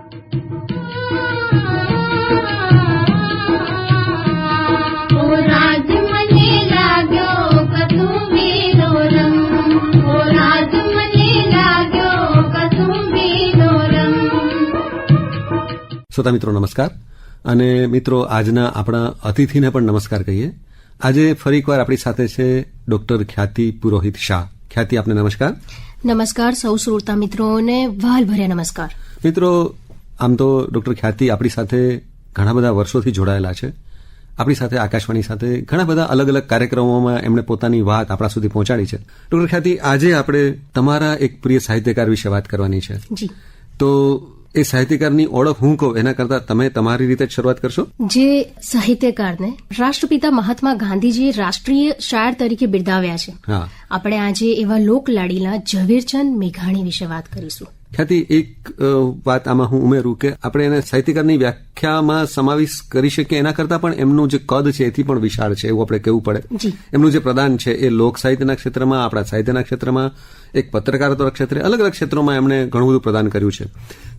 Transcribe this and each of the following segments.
શ્રોતા મિત્રો નમસ્કાર. અને મિત્રો આજના આપણા અતિથિને પણ નમસ્કાર કહીએ. આજે ફરી એકવાર આપણી સાથે છે ડોક્ટર ખ્યાતિ પુરોહિત શાહ. ખ્યાતિ, આપને નમસ્કાર. નમસ્કાર સૌ શ્રોતા મિત્રોને ભાલભર્યા નમસ્કાર. મિત્રો, આમ તો ડોક્ટર ખ્યાતિ આપણી સાથે ઘણા બધા વર્ષોથી જોડાયેલા છે. આપણી સાથે આકાશવાણી સાથે ઘણા બધા અલગ અલગ કાર્યક્રમોમાં એમણે પોતાની વાત આપણા સુધી પહોંચાડી છે. ડોક્ટર ખ્યાતિ, આજે આપણે તમારા એક પ્રિય સાહિત્યકાર વિશે વાત કરવાની છે. જી. તો એ સાહિત્યકારની ઓળખ હું કહું એના કરતા તમે તમારી રીતે જ શરૂઆત કરશો. જે સાહિત્યકારને રાષ્ટ્રપિતા મહાત્મા ગાંધીજીએ રાષ્ટ્રીય શાયર તરીકે બિરદાવ્યા છે, આપણે આજે એવા લોકલાડીલા ઝવેરચંદ મેઘાણી વિશે વાત કરીશું. ખ્યાતિ, એક વાત આમાં હું ઉમેરું કે આપણે એને સાહિત્યકારની વ્યાખ્યામાં સમાવેશ કરી શકીએ એના કરતા પણ એમનું જે કદ છે એથી પણ વિશાળ છે એવું આપણે કહેવું પડે. એમનું જે પ્રદાન છે એ લોક સાહિત્યના ક્ષેત્રમાં, આપણા સાહિત્યના ક્ષેત્રમાં, એક પત્રકારત્વ ક્ષેત્રે, અલગ અલગ ક્ષેત્રોમાં એમણે ઘણું બધું પ્રદાન કર્યું છે.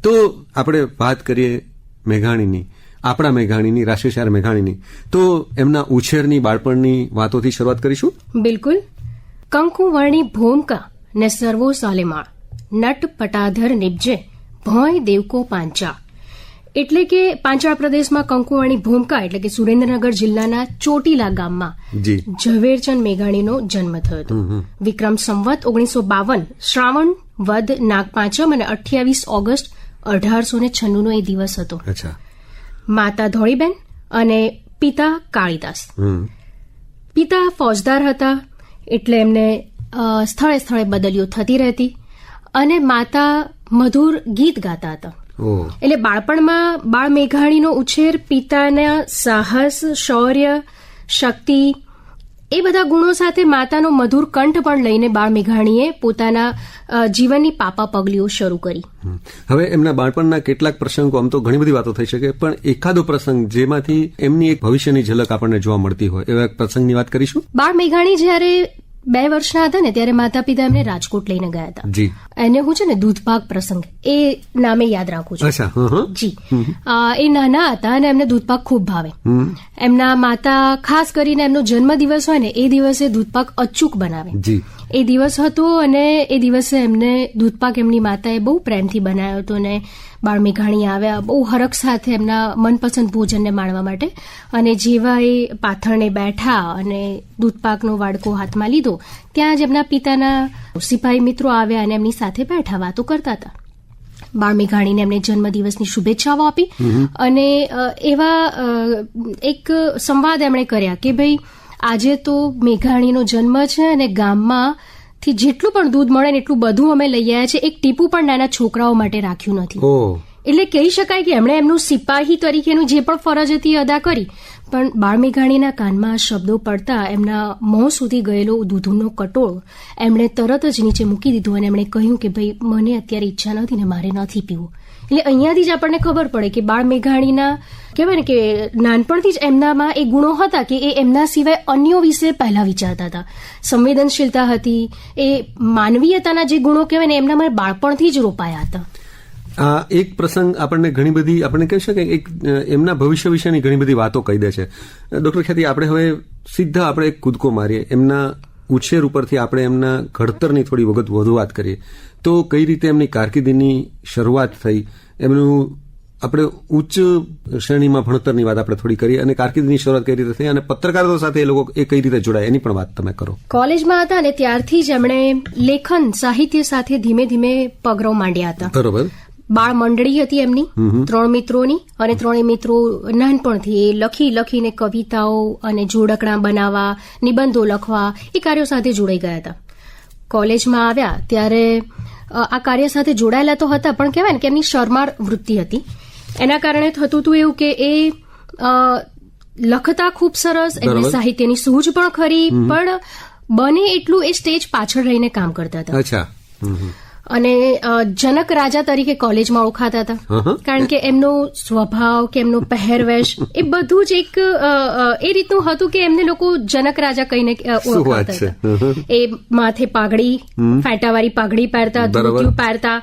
તો આપણે વાત કરીએ મેઘાણીની, આપણા મેઘાણીની, રાષ્ટ્રીય શાયર મેઘાણીની, તો એમના ઉછેરની, બાળપણની વાતોથી શરૂઆત કરીશું. બિલકુલ. કંકુવર્ણી ભૂમકા ને સર્વો સાલેમાળ, નટ પટાધર નિપજે ભોંય દેવકો પાંચા. એટલે કે પાંચાળ પ્રદેશમાં કંકુવર્ણી ભૂમકા એટલે કે સુરેન્દ્રનગર જિલ્લાના ચોટીલા ગામમાં ઝવેરચંદ મેઘાણીનો જન્મ થયો હતો. વિક્રમ સંવત 1952 શ્રાવણ વદ નાગ પાંચમ અને 28 ઓગસ્ટ 1896 એ દિવસ હતો. માતા ધોળીબેન અને પિતા કાળીદાસ. પિતા ફોજદાર હતા એટલે એમને સ્થળે સ્થળે બદલીઓ થતી રહેતી અને માતા મધુર ગીત ગાતા હતા. એટલે બાળપણમાં બાળ મેઘાણીનો ઉછેર પિતાના સાહસ, શૌર્ય, શક્તિ એ બધા ગુણો સાથે માતાનો મધુર કંઠ પણ લઈને બાળ મેઘાણીએ પોતાના જીવનની પાપા પગલીઓ શરૂ કરી. હવે એમના બાળપણના કેટલાક પ્રસંગો, આમ તો ઘણી બધી વાતો થઈ શકે, પણ એકાદો પ્રસંગ જેમાંથી એમની એક ભવિષ્યની ઝલક આપણને જોવા મળતી હોય એવા પ્રસંગની વાત કરીશું. બાળ મેઘાણી જયારે 2 વર્ષના હતા ને ત્યારે માતા પિતા એમને રાજકોટ લઈને ગયા હતા. એને હું છે ને દૂધપાક પ્રસંગ એ નામે યાદ રાખું છું. જી. એ નાના હતા અને એમને દૂધપાક ખૂબ ભાવે. એમના માતા ખાસ કરીને એમનો જન્મદિવસ હોય ને એ દિવસે દૂધપાક અચૂક બનાવે. એ દિવસ હતો અને એ દિવસે એમને દૂધપાક એમની માતાએ બહુ પ્રેમથી બનાવ્યો હતો અને બાળ મેઘાણી આવ્યા બહુ હરખ સાથે એમના મનપસંદ ભોજનને માણવા માટે. અને જેવા એ પાથરણે બેઠા અને દૂધપાકનો વાડકો હાથમાં લીધો ત્યાં જ એમના પિતાના સિપાહી મિત્રો આવ્યા અને એમની સાથે બેઠા વાતો કરતા હતા. બાળ મેઘાણીને એમને જન્મદિવસની શુભેચ્છાઓ આપી અને એવા એક સંવાદ એમણે કર્યા કે ભાઈ આજે તો મેઘાણીનો જન્મ છે અને ગામમાંથી જેટલું પણ દૂધ મળે ને એટલું બધું અમે લઈ આવ્યા છે, એક ટીપું પણ નાના છોકરાઓ માટે રાખ્યું નથી. એટલે કહી શકાય કે એમણે એમનું સિપાહી તરીકેનું જે પણ ફરજ હતી એ અદા કરી. પણ બાળ મેઘાણીના કાનમાં આ શબ્દો પડતા એમના મોં સુધી ગયેલો દૂધનો કટોળ એમણે તરત જ નીચે મૂકી દીધું અને એમણે કહ્યું કે ભાઈ મને અત્યારે ઈચ્છા નથી ને મારે નથી પીવું. એટલે અહીંયાથી જ આપણને ખબર પડે કે બાળ મેઘાણીના કહેવાય ને કે નાનપણથી જ એમનામાં એ ગુણો હતા કે એ એમના સિવાય અન્યો વિશે પહેલા વિચારતા હતા. સંવેદનશીલતા હતી, એ માનવીયતાના જે ગુણો કહેવાય ને એમનામાં બાળપણથી જ રોપાયા હતા. આ એક પ્રસંગ આપણને ઘણી બધી, આપણે કહી શકાય એક એમના ભવિષ્ય વિશેની ઘણી બધી વાતો કહી દે છે. ડોક્ટર ખ્યાતિ, આપણે હવે સીધા આપણે એક કૂદકો મારીએ, એમના ઉછેર ઉપરથી આપણે એમના ઘડતરની થોડી વખત વધુ વાત કરીએ. તો કઈ રીતે એમની કારકિર્દીની શરૂઆત થઈ, એમનું આપણે ઉચ્ચ શ્રેણીમાં ભણતરની વાત આપણે થોડી કરીએ અને કારકિર્દીની શરૂઆત કઈ રીતે થઈ અને પત્રકારત્વ સાથે એ લોકો એ કઈ રીતે જોડાય એની પણ વાત તમે કરો. કોલેજમાં હતા ને ત્યારથી જ એમણે લેખન સાહિત્ય સાથે ધીમે ધીમે પગરવ માંડ્યા હતા. બરોબર. બાળ મંડળી હતી એમની 3 મિત્રોની અને 3 મિત્રો નાનપણથી એ લખીને કવિતાઓ અને જોડકણા બનાવવા, નિબંધો લખવા એ કાર્યો સાથે જોડાઈ ગયા હતા. કોલેજમાં આવ્યા ત્યારે આ કાર્ય સાથે જોડાયેલા તો હતા પણ કહેવાય ને કે એમની શરમાળ વૃત્તિ હતી. એના કારણે થતું હતું એવું કે એ લખતા ખૂબ સરસ, એમને સાહિત્યની સૂઝ પણ ખરી, પણ બને એટલું એ સ્ટેજ પાછળ રહીને કામ કરતા હતા. અને જનક રાજા તરીકે કોલેજમાં ઓળખાતા હતા, કારણ કે એમનો સ્વભાવ કે એમનો પહેરવેશ એ બધું જ એક એ રીતનું હતું કે એમને લોકો જનક રાજા કહીને ઓળખાતા હતા. એ માથે પાઘડી, ફેંટાવાળી પાઘડી પહેરતા, ધોતિયું પહેરતા,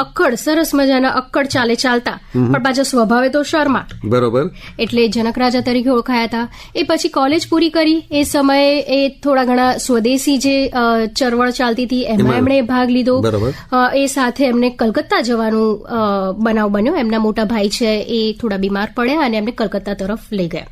અક્કડ સરસ મજાના અક્કડ ચાલે ચાલતા, પણ પાછા સ્વભાવે તો શર્મા. બરોબર. એટલે જનક રાજા તરીકે ઓળખાયા હતા. એ પછી કોલેજ પૂરી કરી એ સમયે એ થોડા ઘણા સ્વદેશી જે ચળવળ ચાલતી હતી એમાં એમણે ભાગ લીધો. એ સાથે એમને કલકત્તા જવાનું બનાવ બન્યો. એમના મોટા ભાઈ છે એ થોડા બીમાર પડ્યા અને એમને કલકત્તા તરફ લઈ ગયા.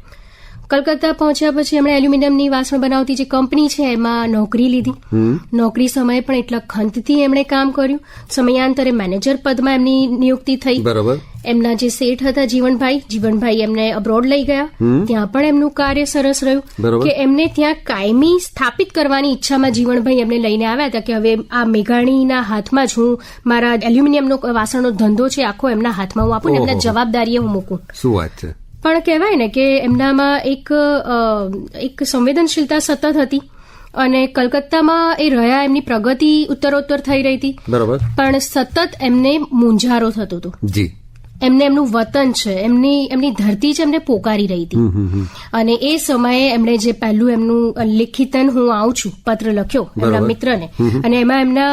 કલકત્તા પહોંચ્યા પછી એમણે એલ્યુમિનિયમની વાસણ બનાવતી જે કંપની છે એમાં નોકરી લીધી. નોકરી સમયે પણ એટલા ખંતથી એમણે કામ કર્યું. સમયાંતરે મેનેજર પદમાં એમની નિયુક્તિ થઈ. બરાબર. એમના જે શેઠ હતા જીવનભાઈ એમને અબ્રોડ લઈ ગયા. ત્યાં પણ એમનું કાર્ય સરસ રહ્યું કે એમને ત્યાં કાયમી સ્થાપિત કરવાની ઈચ્છામાં જીવનભાઈ એમને લઈને આવ્યા હતા કે હવે આ મેઘાણીના હાથમાં જ હું મારા એલ્યુમિનિયમનો વાસણનો ધંધો છે આખો એમના હાથમાં હું આપું ને એમના જવાબદારીએ હું મૂકું. શું વાત છે. પણ કહેવાય ને કે એમનામાં એક સંવેદનશીલતા સતત હતી અને કલકત્તામાં એ રહ્યા, એમની પ્રગતિ ઉત્તરોત્તર થઈ રહી હતી. બરાબર. પણ સતત એમને મૂંઝારો થતો હતો. જી. એમને એમનું વતન છે, એમની ધરતી છે, એમને પોકારી રહી હતી. અને એ સમયે એમણે જે પહેલું એમનું લિખિતન હું આવું છું પત્ર લખ્યો એમના મિત્રને, અને એમાં એમના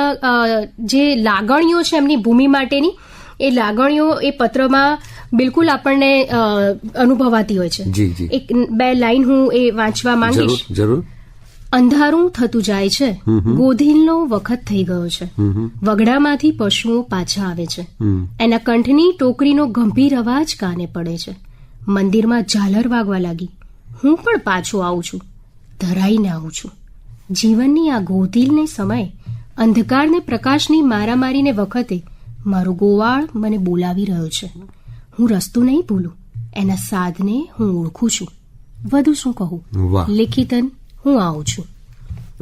જે લાગણીઓ છે એમની ભૂમિ માટેની, એ લાગણીઓ એ પત્રમાં બિલકુલ આપણને અનુભવાતી હોય છે. એક બે લાઈન હું એ વાંચવા માંગીશ. જરૂર. અંધારું થતું જાય છે, ગોધીલનો વખત થઈ ગયો છે, વગડામાંથી પશુઓ પાછા આવે છે, એના કંઠની ટોકરીનો ગંભીર અવાજ કાને પડે છે, મંદિરમાં ઝાલર વાગવા લાગી, હું પણ પાછો આવું છું, ધરાઈને આવું છું. જીવનની આ ગોધીલને સમયે અંધકારને પ્રકાશની મારામારીને વખતે મારો ગોવાળ મને બોલાવી રહ્યો છે. હું રસ્તો નહીં ભૂલું, એના સાધને હું ઓળખું છું. વધુ શું કહું. લિખિતન હું આવું છું.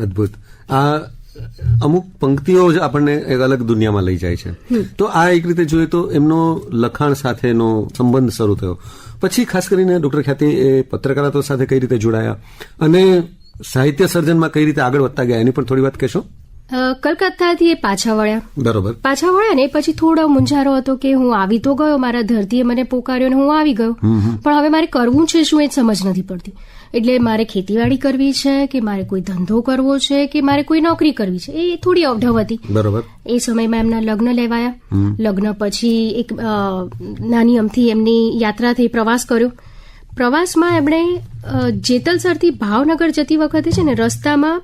અદભુત. આ અમુક પંક્તિઓ જ આપણને એક અલગ દુનિયામાં લઈ જાય છે. તો આ એક રીતે જોઈએ તો એમનો લખાણ સાથેનો સંબંધ શરૂ થયો. પછી ખાસ કરીને ડોક્ટર ખ્યાતિ એ પત્રકારત્વ સાથે કઈ રીતે જોડાયા અને સાહિત્ય સર્જનમાં કઈ રીતે આગળ વધતા ગયા એની પણ થોડી વાત કહેશો. કલકત્તાથી એ પાછા વળ્યા. બરોબર. પાછા વળ્યા ને પછી થોડો મૂંઝારો હતો કે હું આવી તો ગયો, મારા ધરતીએ મને પોકાર્યો ને હું આવી ગયો, પણ હવે મારે કરવું છે શું એ સમજ નથી પડતી. એટલે મારે ખેતીવાડી કરવી છે કે મારે કોઈ ધંધો કરવો છે કે મારે કોઈ નોકરી કરવી છે, એ થોડી અવઢવ હતી. બરોબર. એ સમયમાં એમના લગ્ન લેવાયા. લગ્ન પછી એક નાની અમથી એમની યાત્રા થઈ, પ્રવાસ કર્યો. પ્રવાસમાં એમણે જેતલસરથી ભાવનગર જતી વખતે છે ને રસ્તામાં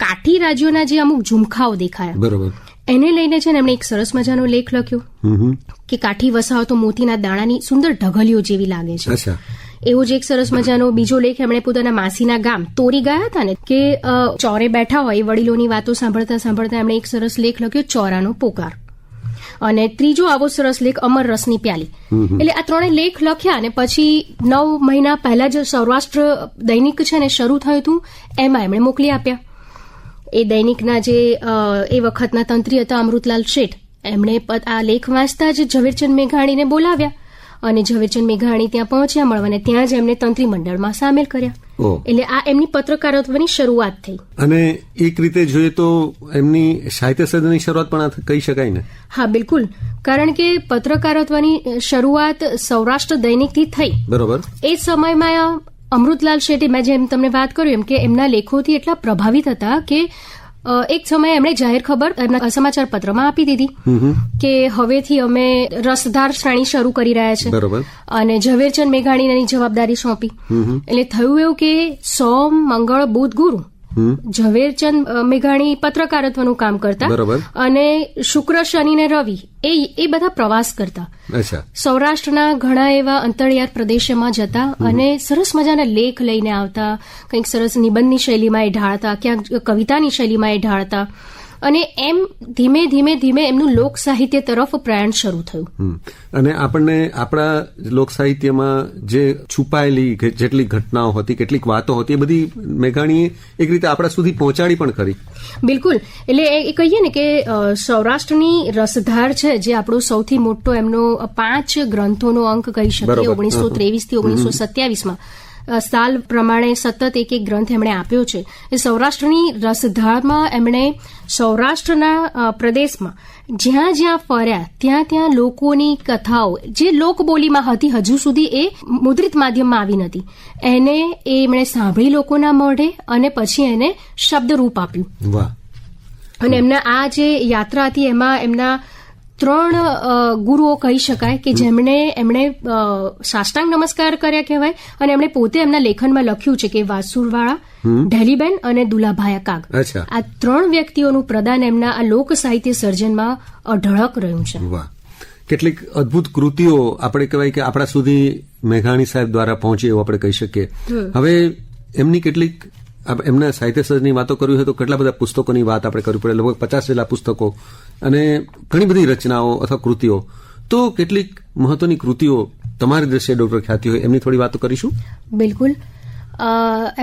કાઠી રાજ્યોના જે અમુક ઝુમખાઓ દેખાયા. બરોબર. એને લઈને છે ને એમણે એક સરસ મજાનો લેખ લખ્યો કે કાઠી વસાહતો મોતીના દાણાની સુંદર ઢગલીઓ જેવી લાગે છે. એવો જ એક સરસ મજાનો બીજો લેખ એમણે પોતાના માસીના ગામ તોરી ગયા હતા ને કે ચોરે બેઠા હોય વડીલોની વાતો સાંભળતા સાંભળતા એમણે એક સરસ લેખ લખ્યો ચોરાનો પોકાર. અને ત્રીજો આવો સરસ લેખ અમર રસની પ્યાલી. એટલે આ ત્રણેય લેખ લખ્યા અને પછી 9 મહિના પહેલા જ સૌરાષ્ટ્ર દૈનિક છે ને શરૂ થયું હતું એમાં એમણે મોકલી આપ્યા. એ દૈનિકના જે એ વખતના તંત્રી હતા અમૃતલાલ શેઠ, એમણે આ લેખ વાંચતા જ ઝવેરચંદ મેઘાણીને બોલાવ્યા અને ઝવેરચંદ મેઘાણી ત્યાં પહોંચ્યા મળવાને ત્યાં જ એમને તંત્રી મંડળમાં સામેલ કર્યા. એટલે આ એમની પત્રકારત્વની શરૂઆત થઈ. અને એક રીતે જોઈએ તો એમની સાહિત્ય સર્જનની શરૂઆત પણ કહી શકાય ને. હા, બિલકુલ. કારણ કે પત્રકારત્વની શરૂઆત સૌરાષ્ટ્ર દૈનિકથી થઈ. બરોબર. એ સમયમાં અમૃતલાલ શેઠે મેં જેમ તમને વાત કર્યું એમ કે એમના લેખોથી એટલા પ્રભાવિત હતા કે એક સમયે એમણે જાહેર ખબર એમના સમાચાર પત્રમાં આપી દીધી કે હવેથી અમે રસધાર શ્રેણી શરૂ કરી રહ્યા છે. બરોબર. અને ઝવેરચંદ મેઘાણીની જવાબદારી સોંપી. એટલે થયું એવું કે સોમ, મંગળ, બુધ, ગુરુ ઝવેરચંદ મેઘાણી પત્રકારત્વનું કામ કરતા અને શુક્ર, શનિ ને રવિ એ બધા પ્રવાસ કરતા. સૌરાષ્ટ્રના ઘણા એવા અંતરિયાળ પ્રદેશોમાં જતા અને સરસ મજાના લેખ લઈને આવતા, કંઈક સરસ નિબંધની શૈલીમાં એ ઢાળતા, ક્યાંક કવિતાની શૈલીમાં એ ઢાળતા અને એમ ધીમે ધીમે ધીમે એમનું લોક સાહિત્ય તરફ પ્રયાણ શરૂ થયું. અને આપણને આપણા લોક સાહિત્યમાં જે છુપાયેલી જેટલી ઘટનાઓ હતી, કેટલીક વાતો હતી, એ બધી મેઘાણીએ એક રીતે આપણા સુધી પહોંચાડી પણ ખરી. બિલકુલ. એટલે એ કહીએ ને કે સૌરાષ્ટ્રની રસધાર છે જે આપણો સૌથી મોટો એમનો 5 ગ્રંથોનો અંક કહી શકીએ 1923 થી 1927માં સાલ પ્રમાણે સતત એક ગ્રંથ એમણે આપ્યો છે. એ સૌરાષ્ટ્રની રસધારમાં એમણે સૌરાષ્ટ્રના પ્રદેશમાં જ્યાં જ્યાં ફર્યા ત્યાં લોકોની કથાઓ જે લોકબોલીમાં હતી હજુ સુધી એ મુદ્રિત માધ્યમમાં આવી નથી, એને એમણે સાંભળી લોકોના મોઢે અને પછી એને શબ્દરૂપ આપ્યું. વાહ. અને એમના આ જે યાત્રા હતી એમાં એમના 3 ગુરુઓ કહી શકાય કે એમણે સાષ્ટાંગ નમસ્કાર કર્યા કહેવાય, અને એમણે પોતે એમના લેખનમાં લખ્યું છે કે વાસુરવાળા, ઢેલીબેન અને દુલાભાયા કાગ, આ 3 વ્યક્તિઓનું પ્રદાન એમના આ લોક સાહિત્ય સર્જનમાં અઢળક રહ્યું છે. વાહ. કેટલીક અદભુત કૃતિઓ આપણે કહેવાય કે આપણા સુધી મેઘાણી સાહેબ દ્વારા પહોંચી એવું આપણે કહી શકીએ. હવે એમની કેટલીક એમના સાહિત્ય સર્જનની વાતો કરવી હોય તો કેટલા બધા પુસ્તકોની વાત આપણે કરવી પડે, લગભગ 50 જેટલા પુસ્તકો અને ઘણી બધી રચનાઓ અથવા કૃતિઓ. તો કેટલીક મહત્વની કૃતિઓ તમારી દ્રષ્ટિએ ડોક્ટર ખ્યાતિ હોય એમની થોડી વાતો કરીશું. બિલકુલ.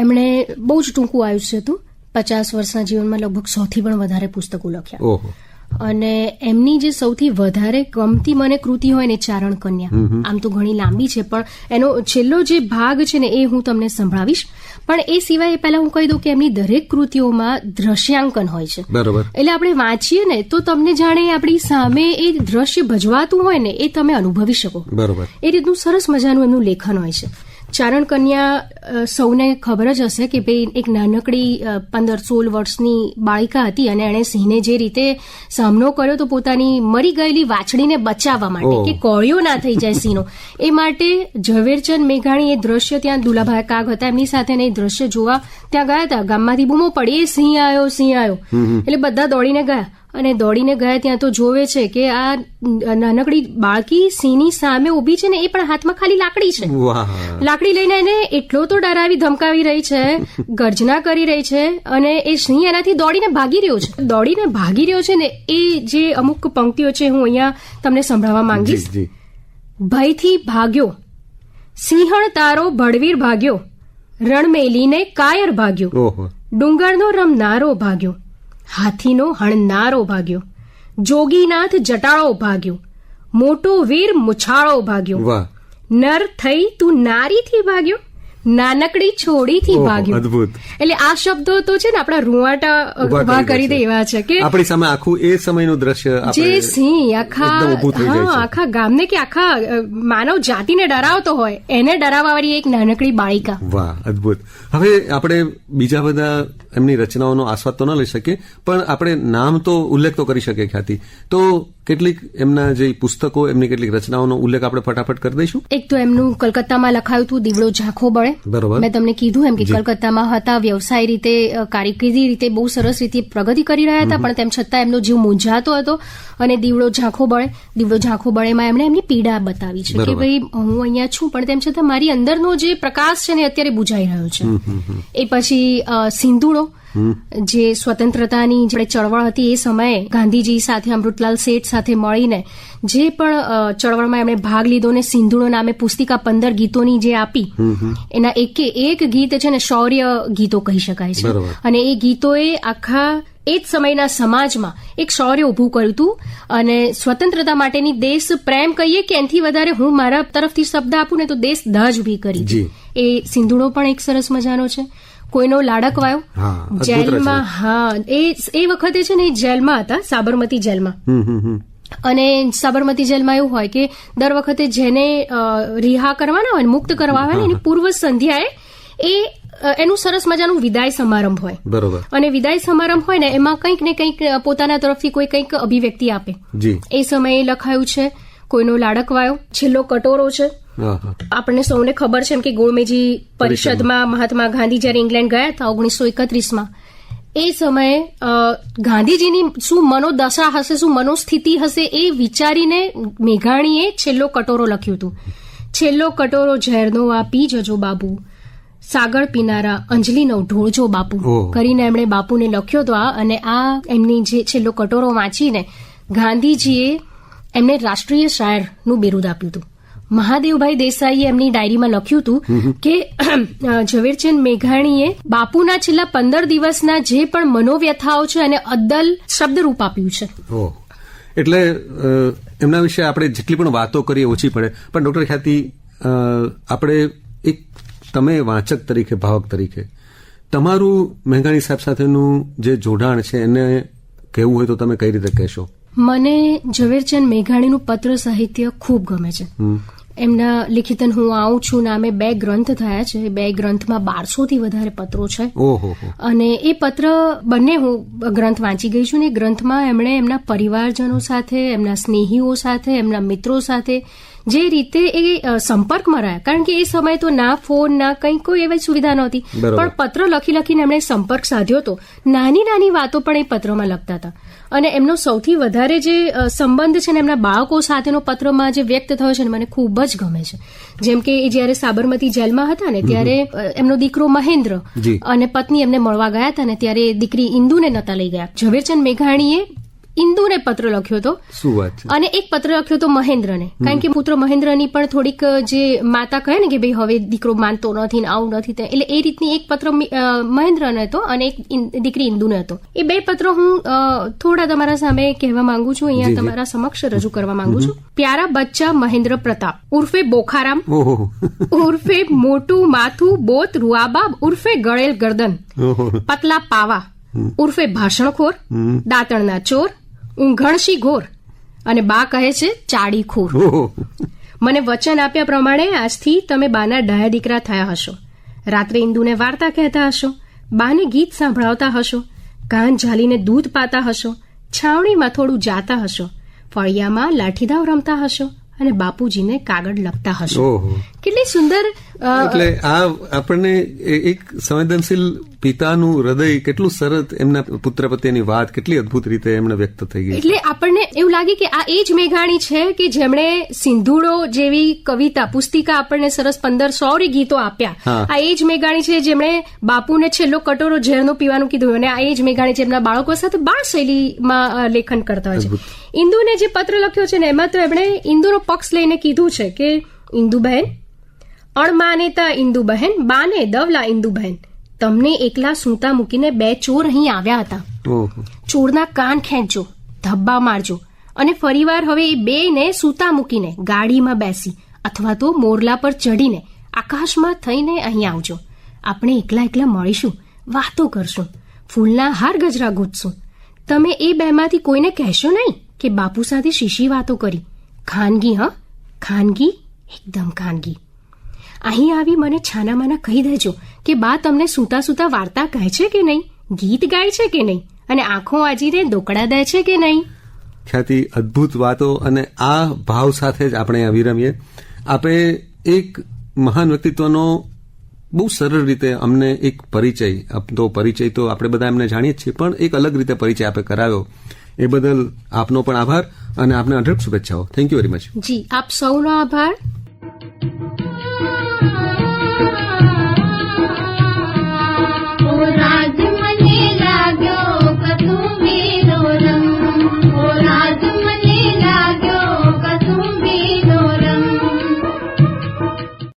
એમણે બહુ જ ટૂંકું આયુષ્ય હતું, 50 વર્ષના જીવનમાં લગભગ 100 થી પણ વધારે પુસ્તકો લખ્યા. ઓહો. અને એમની જે સૌથી વધારે ગમતી મને કૃતિ હોય ને ચારણ કન્યા. આમ તો ઘણી લાંબી છે પણ એનો છેલ્લો જે ભાગ છે ને એ હું તમને સંભળાવીશ. પણ એ સિવાય પહેલા હું કહી દઉં કે એમની દરેક કૃતિઓમાં દ્રશ્યાંકન હોય છે. બરોબર. એટલે આપણે વાંચીએ ને તો તમને જાણે આપણી સામે એ દ્રશ્ય ભજવાતું હોય ને એ તમે અનુભવી શકો. બરોબર. એ રીતનું સરસ મજાનું એમનું લેખન હોય છે. ચારણ કન્યા સૌને ખબર જ હશે કે ભાઈ એક નાનકડી 15-16 વર્ષની બાળિકા હતી અને એણે સિંહને જે રીતે સામનો કર્યો તો પોતાની મરી ગયેલી વાછડીને બચાવવા માટે કે કોળિયો ના થઈ જાય સિંહનો, એ માટે ઝવેરચંદ મેઘાણી એ દ્રશ્ય ત્યાં દુલાભાઈ કાગ હતા એમની સાથે એ દ્રશ્ય જોવા ત્યાં ગયા હતા. ગામમાંથી બૂમો પડી, એ સિંહ આવ્યો, સિંહ આવ્યો, એટલે બધા દોડીને ગયા. અને દોડીને ગયા ત્યાં તો જોવે છે કે આ નાનકડી બાળકી સિંહની સામે ઉભી છે ને એ પણ હાથમાં ખાલી લાકડી છે. લાકડી લઈને એને એટલો તો ડરાવી ધમકાવી રહી છે, ગર્જના કરી રહી છે, અને એ સિંહ એનાથી દોડીને ભાગી રહ્યો છે. દોડીને ભાગી રહ્યો છે ને એ જે અમુક પંક્તિઓ છે હું અહીંયા તમને સંભળાવવા માંગીશ. ભયથી ભાગ્યો સિંહણ તારો ભડવીર ભાગ્યો, રણ મેલીને કાયર ભાગ્યો, ડુંગરનો રમનારો ભાગ્યો, હાથીનો હણનારો ભાગ્યો, જોગીનાથ જટાળો ભાગ્યો, મોટો વીર મુછાળો ભાગ્યો, નર થઈ તું નારીથી ભાગ્યો, નાનકડી છોડીથી ભાગ્યો. અદભુત. એટલે આ શબ્દો તો છે ને આપણા રૂવાટા ઉભા કરી દે એવા છે કે આપણી સામે આખું એ સમયનું દ્રશ્ય જે સિંહ આખા ગામને કે આખા માનવ જાતિને ડરાવતો હોય એને ડરાવવા વાળી એક નાનકડી બાળિકા. વાહ, અદભુત. હવે આપણે બીજા બધા એમની રચનાઓનો આસ્વાદ તો ન લઈ શકીએ પણ આપણે નામ તો ઉલ્લેખ તો કરી શકીએ ખ્યાતિ. તો કેટલીક એમના જે પુસ્તકો એમની કેટલીક રચનાઓનો ઉલ્લેખ આપણે ફટાફટ કરી દઈશું. એક તો એમનું કલકત્તામાં લખાયું હતું દીવડો ઝાંખો બળે. બરોબર. મેં તમને કીધું એમ કે કલકત્તામાં હતા, વ્યવસાય રીતે કારકિર્દી રીતે બહુ સરસ રીતે પ્રગતિ કરી રહ્યા હતા પણ તેમ છતાં એમનો જીવ મૂંઝાતો હતો અને દીવડો ઝાંખો બળે. દીવડો ઝાંખો બળેમાં એમણે એમની પીડા બતાવી છે કે ભાઈ હું અહીંયા છું પણ તેમ છતાં મારી અંદરનો જે પ્રકાશ છે ને અત્યારે બુઝાઈ રહ્યો છે. એ પછી સિંધુડો જે સ્વતંત્રતાની જે ચળવળ હતી એ સમયે ગાંધીજી સાથે અમૃતલાલ શેઠ સાથે મળીને જે પણ ચળવળમાં એમણે ભાગ લીધો ને સિંધુડો નામે પુસ્તિકા 15 ગીતોની જે આપી એના એક ગીત છે ને શૌર્ય ગીતો કહી શકાય છે. અને એ ગીતોએ આખા એ જ સમયના સમાજમાં એક શૌર્ય ઉભું કર્યું હતું અને સ્વતંત્રતા માટેની દેશ પ્રેમ કહીએ કે એનાથી વધારે હું મારા તરફથી શબ્દ આપું ને તો દેશ દાજ ઉભી કરી. એ સિંધુડો પણ એક સરસ મજાનો છે. કોઈનો લાડકવાયો જેલમાં, હા એ વખતે છે ને એ જેલમાં હતા, સાબરમતી જેલમાં. અને સાબરમતી જેલમાં એવું હોય કે દર વખતે જેને રિહા કરવાના હોય મુક્ત કરવા હોય ને એની પૂર્વ સંધ્યાએ એ એનું સરસ મજાનું વિદાય સમારંભ હોય. બરોબર. અને વિદાય સમારંભ હોય ને એમાં કંઈક ને કંઈક પોતાના તરફથી કોઈ કંઈક અભિવ્યક્તિ આપે. એ સમયે લખાયું છે કોઈનો લાડકવાયો. છેલ્લો કટોરો છે. આપણને સૌને ખબર છે કે ગોળમેજી પરિષદમાં મહાત્મા ગાંધી જયારે ઇંગ્લેન્ડ ગયા હતા 1931માં એ સમયે ગાંધીજીની શું મનોદશા હશે, શું મનોસ્થિતિ હશે એ વિચારીને મેઘાણીએ છેલ્લો કટોરો લખ્યું હતું. છેલ્લો કટોરો ઝેરનો આ પી જજો બાબુ, સાગર પીનારા અંજલિનો ઢોળજો બાપુ કરીને એમણે બાપુને લખ્યો હતો. અને આ એમની જે છેલ્લો કટોરો વાંચીને ગાંધીજીએ એમને રાષ્ટ્રીય શાયરનું બિરુદ આપ્યું હતું. મહાદેવભાઈ દેસાઈએ એમની ડાયરીમાં લખ્યું હતું કે ઝવેરચંદ મેઘાણીએ બાપુના છેલ્લા 15 દિવસના જે પણ મનોવ્યથાઓ છે એને અદ્દલ શબ્દરૂપ આપ્યું છે. એટલે એમના વિશે આપણે જેટલી પણ વાતો કરીએ ઓછી પડે. પણ ડોક્ટર ખ્યાતિ આપણે એક તમે વાંચક તરીકે, ભાવક તરીકે તમારું મેઘાણી સાહેબ સાથેનું જે જોડાણ છે એને કહેવું હોય તો તમે કઈ રીતે કહેશો? મને ઝવેરચંદ મેઘાણીનું પત્ર સાહિત્ય ખૂબ ગમે છે. એમના લિખિતન હું આવું છું નામે 2 ગ્રંથ થયા છે. 2 ગ્રંથમાં 1200 થી વધારે પત્રો છે. અને એ પત્ર બંને હું ગ્રંથ વાંચી ગઈ છું ને એ ગ્રંથમાં એમણે એમના પરિવારજનો સાથે, એમના સ્નેહીઓ સાથે, એમના મિત્રો સાથે જે રીતે એ સંપર્કમાં રહ્યા, કારણ કે એ સમય તો ના ફોન ના કંઈ કોઈ એવી સુવિધા નહોતી, પણ પત્ર લખીને એમણે સંપર્ક સાધ્યો હતો. નાની નાની વાતો પણ એ પત્રમાં લખતા હતા. અને એમનો સૌથી વધારે જે સંબંધ છે ને એમના બાળકો સાથેનો પત્રમાં જે વ્યક્ત થયો છે ને મને ખૂબ જ ગમે છે. જેમ કે એ જયારે સાબરમતી જેલમાં હતા ને ત્યારે એમનો દીકરો મહેન્દ્ર અને પત્ની એમને મળવા ગયા હતા ને ત્યારે દીકરી ઇન્દુને નતા લઈ ગયા. ઝવેરચંદ મેઘાણીએ ઇન્દુને પત્ર લખ્યો હતો. શું વાત છે? અને એક પત્ર લખ્યો હતો મહેન્દ્રને, કારણ કે પુત્ર મહેન્દ્રની પણ થોડીક જે માતા કહે ને કે ભાઈ હવે દીકરો માનતો નથી ને આવું નથી, એટલે એ રીતની એક પત્ર મહેન્દ્રને હતો અને એક દીકરી ઇન્દુને હતો. એ 2 પત્ર હું થોડા તમારા સામે કહેવા માંગુ છું, અહીંયા તમારા સમક્ષ રજૂ કરવા માંગુ છું. પ્યારા બચ્ચા મહેન્દ્ર પ્રતાપ ઉર્ફે બોખારામ ઉર્ફે મોટું માથું બોત રૂઆબાબ ઉર્ફે ગળેલ ગરદન પતલા પાવા ઉર્ફે ભાષણખોર દાંતણના ચોર ઊંઘણશી ઘોર અને બા કહે છે ચાડીખોર. મને વચન આપ્યા પ્રમાણે આજથી તમે બાના ડાયા દીકરા થયા હશો. રાત્રે ઇન્દુને વાર્તા કહેતા હશો, બાને ગીત સાંભળાવતા હશો, કાન ઝાલીને દૂધ પાતા હશો, છાવણીમાં થોડું જાતા હશો, ફળિયામાં લાઠીદાવ રમતા હશો અને બાપુજીને કાગળ લખતા હશો. કેટલી સુંદર. એટલે આ આપણને એક સંવેદનશીલ પિતાનું હૃદય કેટલું સરસ, એમના પુત્ર પ્રત્યેની વાત કેટલી અદભુત રીતે એમણે વ્યક્ત થઈ ગઈ. એટલે આપણને એવું લાગે કે આ એ જ મેઘાણી છે કે જેમણે સિંધુડો જેવી કવિતા પુસ્તિકા આપણને સરસ 1500 ગીતો આપ્યા. આ એ જ મેઘાણી છે જેમણે બાપુને છેલ્લો કટોરો ઝેરનો પીવાનું કીધું, અને આ એ જ મેઘાણી છે એમના બાળકો સાથે બાળ શૈલીમાં લેખન કરતા હોય છે. ઇન્દુને જે પત્ર લખ્યો છે ને એમાં તો એમણે ઇન્દુનો પક્ષ લઈને કીધું છે કે ઇન્દુબહેન, અણમાનેતા ઇન્દુબહેન, બાને દવલા ઇન્દુબહેન, તમને એકલા સૂતા મૂકીને 2 ચોર અહીં આવ્યા હતા. ચોરના કાન ખેંચજો, ધબ્બા મારજો અને ફરીવાર હવે એ 2ને સૂતા મૂકીને ગાડીમાં બેસી અથવા તો મોરલા પર ચડીને આકાશમાં થઈને અહીં આવજો. આપણે એકલા એકલા મળીશું, વાતો કરશું, ફૂલના હાર ગજરા ગૂંથશું. તમે એ 2માંથી કોઈને કહેશો નહીં કે બાપુ સાથે શીશી વાતો કરી. ખાનગી, ખાનગી, એકદમ ખાનગી. અહીં આવી મને છાનામાના કહી દેજો કે બા તમને સૂતા સૂતા વાર્તા કહે છે કે નહીં, ગીત ગાય છે કે નહીં અને આંખો આજીને દોકડા દે છે કે નહીં. ખ્યાતિ, અદભુત વાતો. અને આ ભાવ સાથે જ આપણે આ વિરમીએ. આપે એક મહાન વ્યક્તિત્વનો બહુ સરળ રીતે અમને એક પરિચય, તો પરિચય તો આપણે બધા એમને જાણીએ જ છીએ, પણ એક અલગ રીતે પરિચય આપે કરાવ્યો. એ બદલ આપનો પણ આભાર અને આપને અઢળક શુભેચ્છાઓ. Thank you very much. જી, આપ સૌનો આભાર.